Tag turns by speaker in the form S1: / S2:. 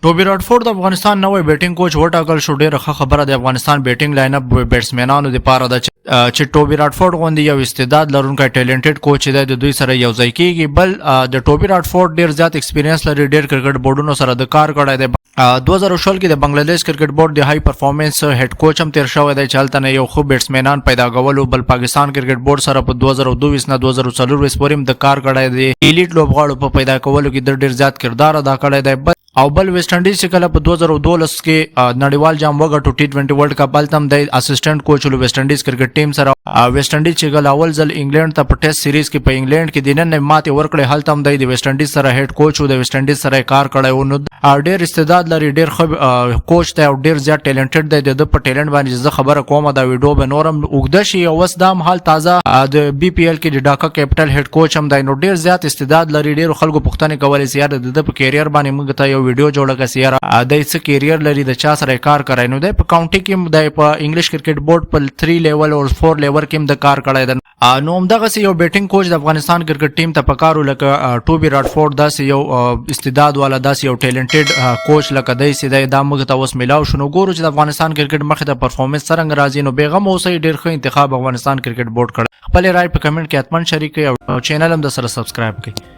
S1: ټوبي راډفورد د افغانستان نوې بیټینګ کوچ وټاکل شو. ډېره ښه خبره د افغانستان بیټینګ لاین اپ بیټسمنانو لپاره ده چې ټوبي راډفورد غوندي یو استعداد لرونکی ټیلنټډ کوچ دی د دوی سره یو ځای کیږي. بل د ټوبي راډفورد ډېر زیات ایکسپیرینس لري، ډېر کرکټ بورډونو سره د کار کړی دی. 2016 کې د بنگلاديش کرکټ بورډ د های پرفارمنس هډ کوچ هم تیر شوی دی چې هلته نه یو ښه بیټسمنان پیدا کولو. بل پاکستان کرکټ بورډ سره په 2022 نه 2024 پورې هم د کار کړی دی. ایلیټ لوبغاړو په پیدا کولو کې د ډېر زیات کردار ادا کړی دی. او بل ویسټ انډیز چې کله په 2012 کې نړیوال جام وګټو ټي20 ورلد کپ هلته هم د اسسټنټ کوچ ول ویسټ انډیز کرکټ ټیم سره. ویسټ انډیز چې کله اول ځل انګلند ته په ټیسټ سیریز کې په انګلند کې د نن ماتې ورکړې، هلته هم د ویسټ انډیز سره هډ کوچ او د ویسټ انډیز سره کار کړی و. نو ډېر استعداد لري، ډېر ښه کوچ دی او ډېر زیات ټیلنټډ دی. د په ټیلنټ باندې زه خبره کوم، دا ویډیو به نورم اوږده شي. اوس دا هم حال تازه د بي پی ایل کې د ډاکا کیپټل هډ کوچ هم دی. نو ډېر زیات استعداد لري. ډېر خلکو پوښتنې کولې چې یار د په کیریئر باندې موږ ته یو ویډیو جوړه کړه، د څه کیریئر لري، د چا سره کار کوي. نو د په کاونټي کې د په انګلیش کرکټ بورډ په 3 لیول او 4 لیول کې د کار کوي. نو همدغه یو بیټینګ کوچ د افغانستان کرکټ ټیم ته پکارو، لکه ټوبي راډفورد داسې یو استعداد والا، داسې یو ټیلنټډ کوچ لکه دی چې دا موږ ته اوس میلاو شو. نو ګورو چې د افغانستان کرکټ مخې ته پرفارمنس څرنګه راځي. نو بیغم اوسئ، ډېر ښه انتخاب افغانستان کرکټ بورډ کړی. خپل رائے په کمنټ کې حتما شریک کړئ او چینل هم د سره سبسکرایب کړئ.